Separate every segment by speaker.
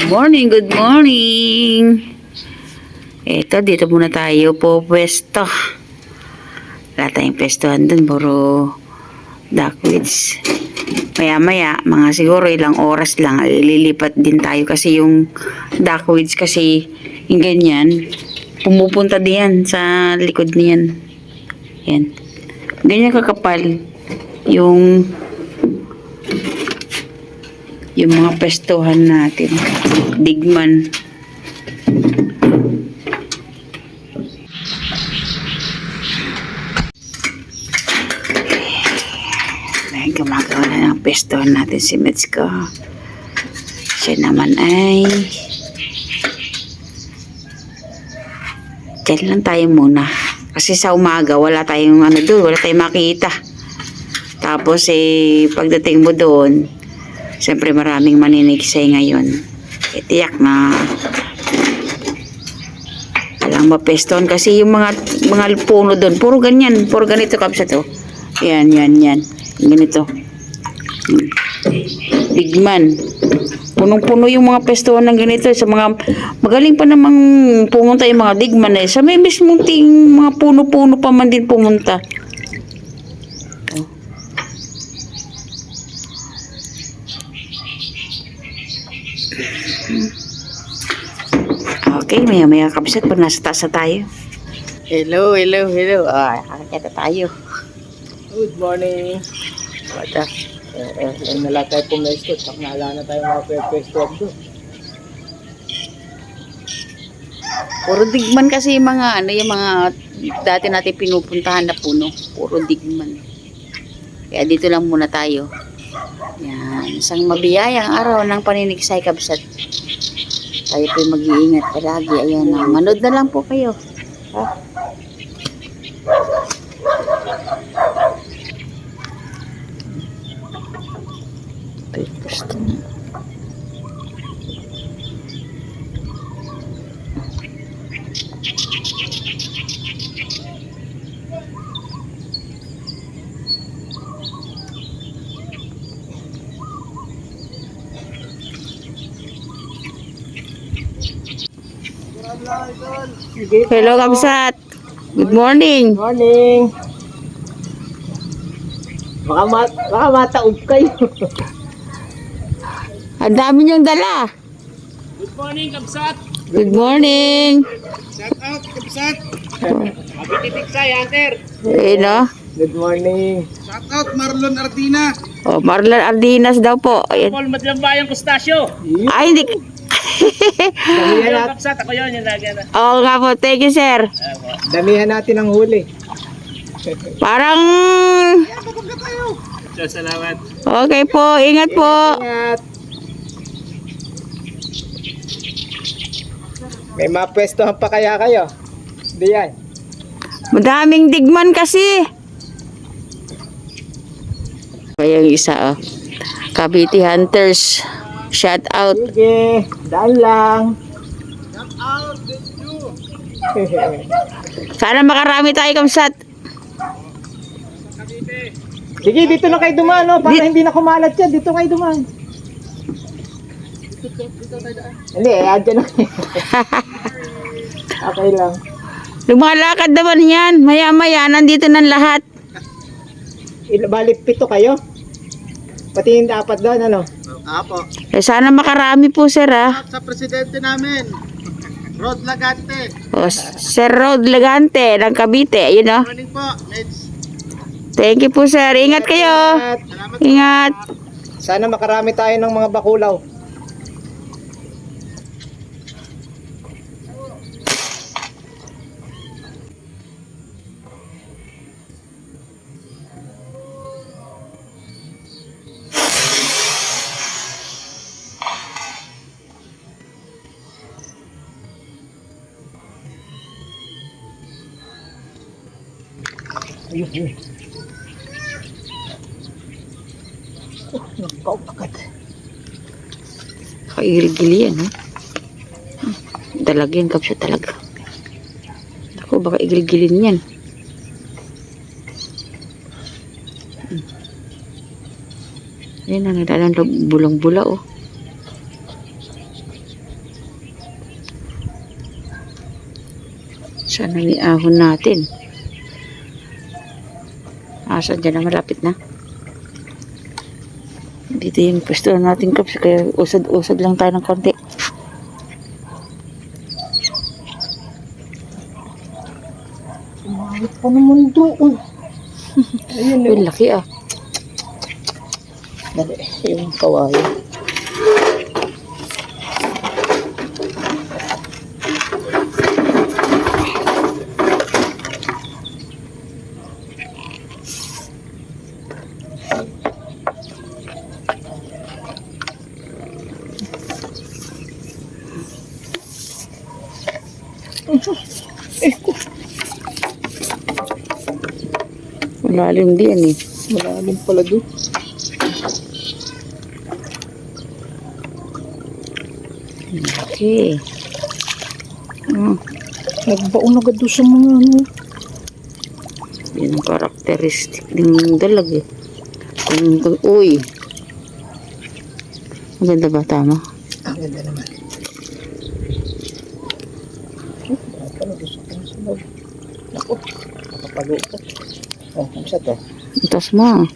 Speaker 1: Morning, good morning. Eto, dito muna tayo po pwesto. Wala tayong pwestohan dun, puro duckweeds. Maya-maya, mga siguro ilang oras lang, ililipat din tayo kasi yung duckweeds kasi yung ganyan, pumupunta diyan sa likod niyan. Yan. Ganyan kakapal yung mga pwestohan natin. Digman. Ay, gumagawa na ng pwestohan natin si Metsko. Siya naman ay dyan lang tayo muna. Kasi sa umaga, wala tayong doon, wala tayong makita. Tapos pagdating mo doon, siyempre maraming maninigsay ngayon. Tiyak na walang mapeston kasi yung mga puno doon, puro ganyan, puro ganito kapsa to. Yan. Ganito. Digman. Punong-puno yung mga pestohan ng ganito. Sa mga magaling pa namang pumunta yung mga digman sa may mismong mga puno-puno pa man din pumunta. Okay, maya-maya kapsat pag nasa taas na tayo. Hello. Kakakita tayo.
Speaker 2: Good morning.
Speaker 1: Bata.
Speaker 2: Nala tayo pumesto. Pag naala na tayo mga pwesto doon.
Speaker 1: Puro digman kasi yung mga yung mga dati natin pinupuntahan na puno. Puro digman. Kaya dito lang muna tayo. Yan. Isang mabiyayang araw ng paninigsay kabsat. Tayo po mag-iingat palagi. Ayan na. Manood na lang po kayo. Ha? Gusto na. Hello, Kamsat. Good morning.
Speaker 2: Morning. Baka mataob kayo.
Speaker 1: Ang dami niyong dala.
Speaker 2: Good morning, Kabsat.
Speaker 1: Good morning.
Speaker 2: Shout out, Kabsat. Happy Tiksay, Hunter.
Speaker 1: No?
Speaker 2: Good morning. Shout out, Marlon Ardina.
Speaker 1: Oh, Marlon Ardinas daw po. Ayan.
Speaker 2: Paul Madlambayang Kustasyo.
Speaker 1: Ay, hindi.
Speaker 2: Damihan natin. Kabsat, ako yun yung lagi na.
Speaker 1: Oo nga po. Thank you, sir.
Speaker 2: Damihan natin ang huli.
Speaker 1: Parang...
Speaker 2: Salamat.
Speaker 1: Okay po. Ingat po.
Speaker 2: Ingat. May mapwestohan pa kaya kayo? Hindi yan.
Speaker 1: Madaming digman kasi. Kaya yung isa, Cavite Hunters. Shout out.
Speaker 2: Sige, daan lang. Shout out, let's do.
Speaker 1: Sana makarami tayo, Kamsat.
Speaker 2: Sige, dito na kayo dumaan, no? Para hindi na kumalat yan. Dito kayo dumaan. Hindi, andyan na kayo. Okay lang.
Speaker 1: Lumalakad naman yan. Maya-maya, nandito ng lahat.
Speaker 2: Bali, 7 kayo? Pati yung dapat doon, ano? Apo.
Speaker 1: Sana makarami po, sir,
Speaker 2: Sa presidente namin, Rod Lagante.
Speaker 1: Sir Rod Lagante ng Cavite. Ayun,
Speaker 2: Morning po, Meds.
Speaker 1: Thank you po, sir. Ingat kayo. Ingat.
Speaker 2: Sana makarami tayo ng mga bakulaw. Ayun. Nagpaupakat.
Speaker 1: Kaigil-gili yan, Talaga yan, Kapsa, talaga. Ako, baka igil-gilin yan. Ayan na, nagdalang bulang-bula, Sana may ahon natin. Asa dyan na, malapit na. Dito yung pwesto natin, Kaps. Kaya usad-usad lang tayo ng konti.
Speaker 2: Sumahit pa naman doon. Ayun
Speaker 1: Uy, laki ah.
Speaker 2: Dali, yung kawayan.
Speaker 1: Malalim din eh.
Speaker 2: Malalim pala doon.
Speaker 1: Okay.
Speaker 2: Nagbaon agad doon sa mga ano.
Speaker 1: Yan ang karakteristik ng dalag eh. Uy. Maganda ba? Tama?
Speaker 2: Ang ganda naman. Ano doon sa kanila? Naku, nakapalukat. Oh, ano siya to?
Speaker 1: Itas mo.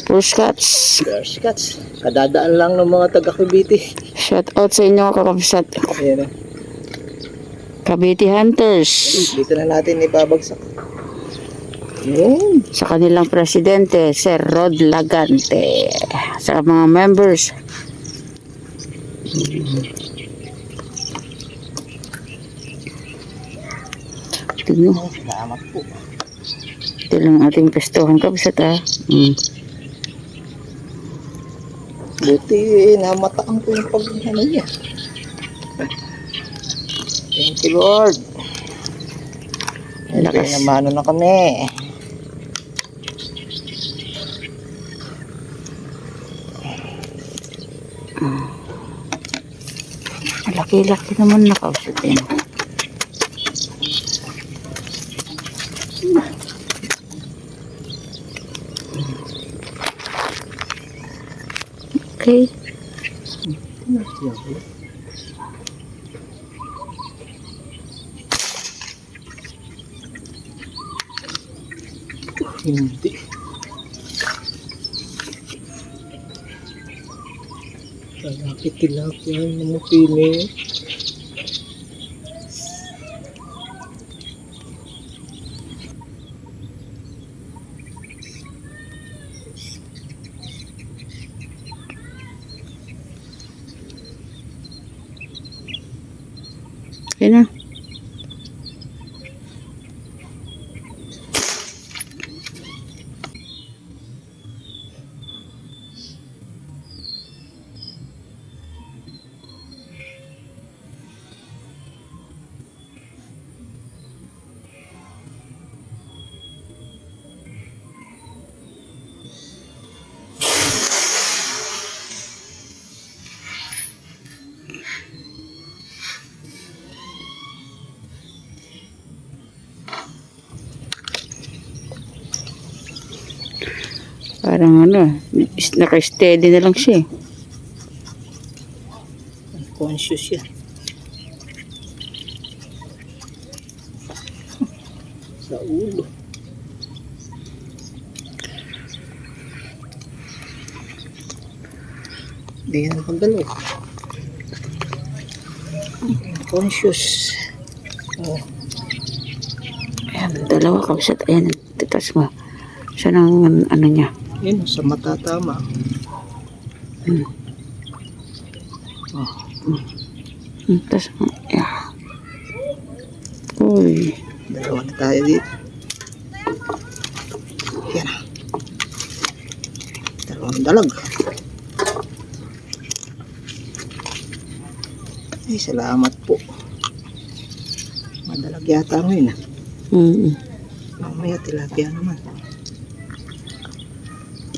Speaker 1: First cuts.
Speaker 2: There's cats. Kadadaan lang ng mga taga-Cavite.
Speaker 1: Shout out sa inyo kakabsat.
Speaker 2: Ayan na.
Speaker 1: Cavite Hunters.
Speaker 2: Dito na natin ibabagsak. Yun.
Speaker 1: Sa kanilang presidente, Sir Rod Lagante. Sa mga members. Tignan.
Speaker 2: Salamat po.
Speaker 1: Ito lang ating pestohan kabsat ah.
Speaker 2: Buti namataan ko yung pag-ano niya. Thank you, Lord.
Speaker 1: Lakas.
Speaker 2: Namano na kami.
Speaker 1: Laki-laki naman nakausap din. Okay.
Speaker 2: Hindi. Lalaki tilapia yung namupili.
Speaker 1: Yan na. Parang ano, naka-steady na lang siya.
Speaker 2: Conscious yan. Sa ulo. Hindi yan ang pagdalo. Conscious. Oh.
Speaker 1: Ayan, dalawa kabsat. Ayan, titas mo. Saan ang ano niya?
Speaker 2: Yan, sa mata tama.
Speaker 1: Tas mo. Yeah. Uy.
Speaker 2: Dalawa na tayo dito. Yan. Dalawang dalag. Ay, salamat po. Madalag yata ngayon ah. Mamaya tilapia naman.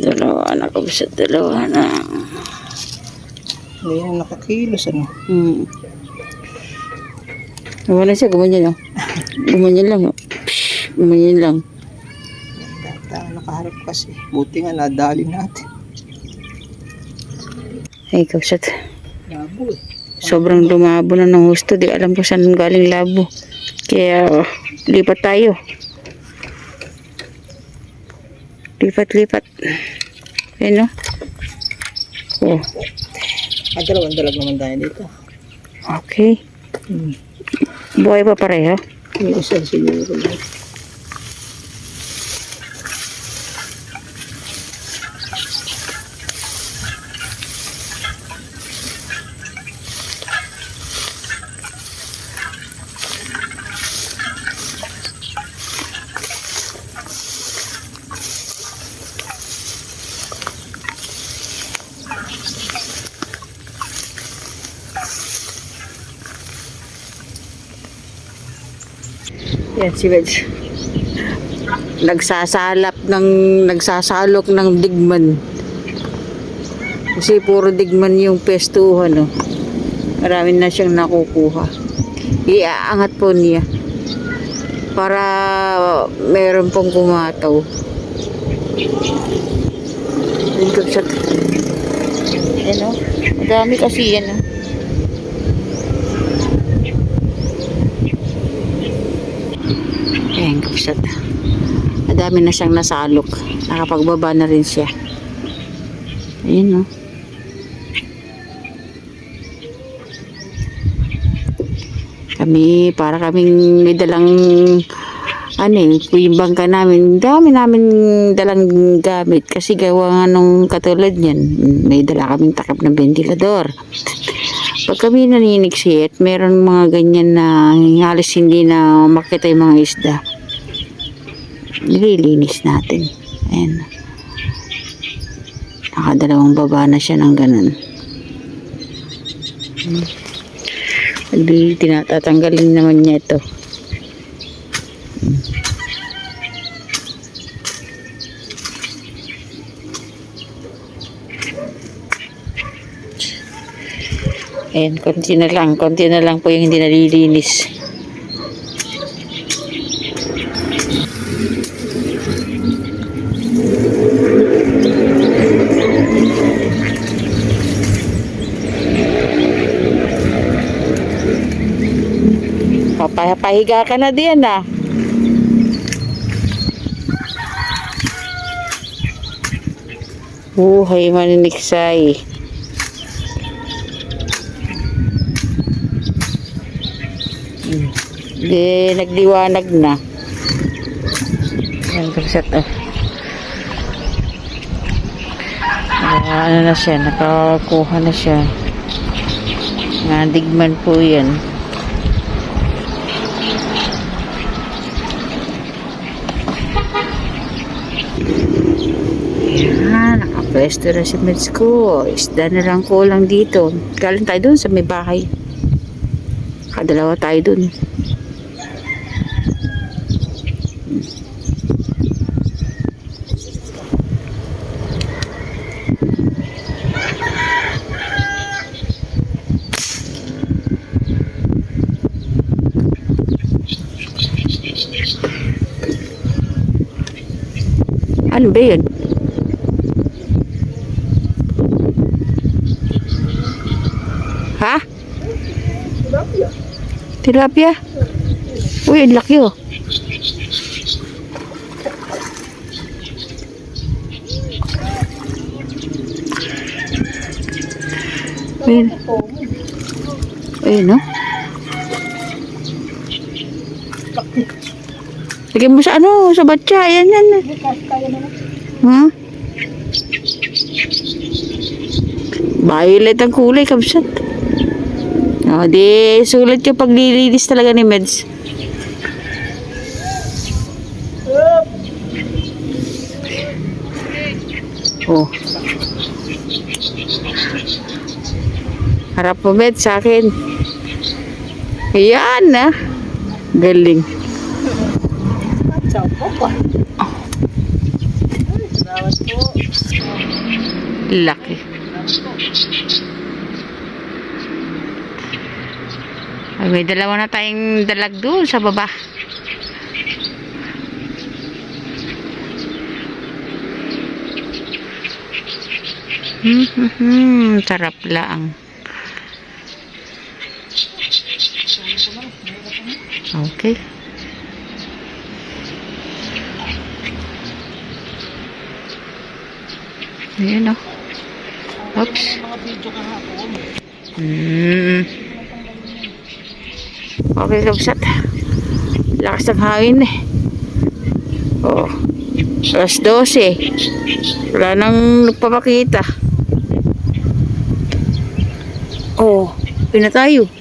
Speaker 1: Dalawa na kabsat. Dalawa na.
Speaker 2: Hindi na nakakilos ano.
Speaker 1: Wala siya. Gumanyan oh. Gumanyan lang oh. Gumanyan lang.
Speaker 2: Data nakaharap kasi. Buti nga nadali natin.
Speaker 1: Ay kabsat.
Speaker 2: Labo eh.
Speaker 1: Sobrang lumabo na ng husto. Di alam ko saan galing labo. Kaya, lipat tayo. Lipat. Ayan, no? Oh,
Speaker 2: Ang dalawang dalag naman tayo dito.
Speaker 1: okay. Buhay pa pareho?
Speaker 2: May isa siguro.
Speaker 1: Yan si Wedge. Nagsasalok ng digman. Kasi puro digman yung pestuhan, no. Marami na siyang nakukuha. Iaangat po niya. Para meron pong kumataw. Dito sa... Ano? Madami kasi yan, no. Ayan, kapsat. Madami na siyang nasalok. Nakapagbaba na rin siya. Ayan, no. Para kaming may dalang yung bangka namin, dami namin dalang gamit kasi gawa nga nung katulad niyan, may dala kaming takip ng ventilador. Pag kami naninigsit, meron mga ganyan na halos hindi na makita yung mga isda. Nililinis natin. Ayan. Nakadalawang baba na siya ng ganun. Tinatatanggalin naman niya ito. Ayan, konti na lang po yung hindi nalilinis. Papahiga ka na diyan, ah. Buhay maniniksay. Nagdiwanag na. Ayan, kapsat, oh. Ano na siya, nakakuha na siya. Digman po yan. Ayan, nakapwesto na si Meds ko. Isda na lang kulang dito. Galing tayo dun sa may bahay. Kadalawa tayo dun. Ano ba yun? Ha? Tilapia? Uy, ang laki, oh. Ayun. Ayun, no? Lagyan mo sa sa batya. Ayan. Ha? Violet ang kulay, kabsat. O, di sulit yung paglilinis talaga ni Meds. Oh. Harap mo, Meds, sa akin. Ayan, ah. Galing. Laki. Ay, may dalawa na tayong dalag doon sa baba. Sarap lang. Okay. Ayan o. Oops.
Speaker 2: Mga video kahapon.
Speaker 1: Okay, kabsat. Lakas ng hangin eh. Oh. Alas 12. Wala nang nagpapakita. Oh. Pina tayo.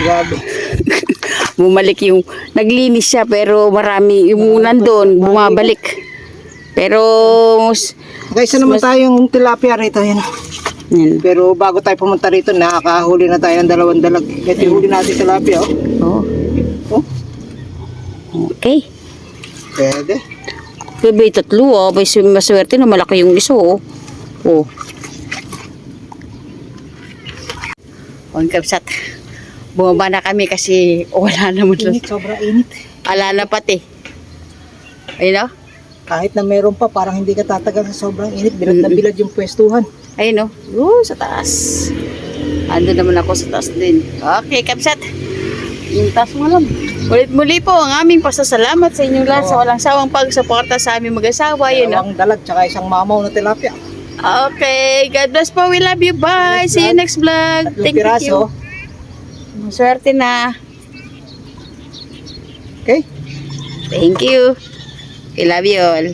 Speaker 2: Grabe.
Speaker 1: Bumalik yung naglinis siya pero marami yung nandun bumabalik. Pero
Speaker 2: Okay, isa naman tayong tilapia rito. Yan.
Speaker 1: yan.
Speaker 2: Pero bago tayo pumunta rito, nakakahuli na tayo ng 2 dalag. Ito yung huli natin tilapia. Oh.
Speaker 1: Oh.
Speaker 2: Oh.
Speaker 1: Okay.
Speaker 2: Pwede.
Speaker 1: Bebe, 3 oh. May maswerte na malaki yung iso oh. Oh. Ang kapsat. Bumaba na kami kasi wala naman lang.
Speaker 2: Init, sobrang init.
Speaker 1: Ala na pati. Ayun oh.
Speaker 2: Kahit na meron pa, parang hindi ka tatagal sa sobrang init. Bilad na bilad yung pwestuhan.
Speaker 1: Ayun oh. Sa taas. Ando naman ako sa taas din. Okay, kapsat. Yung taas mo lang. Ulit-muli po ang aming pasasalamat sa inyong lahat sa walang sawang pagsuporta sa aming mag-asawa. Yun oh.
Speaker 2: Dalawang dalag, tsaka isang mamaw na tilapia.
Speaker 1: Okay. God bless po. We love you. Bye.
Speaker 2: Next
Speaker 1: See you
Speaker 2: vlog.
Speaker 1: next vlog.
Speaker 2: 3
Speaker 1: Thank
Speaker 2: piraso.
Speaker 1: you. Maswerte na.
Speaker 2: Okay?
Speaker 1: Thank you. We love you all.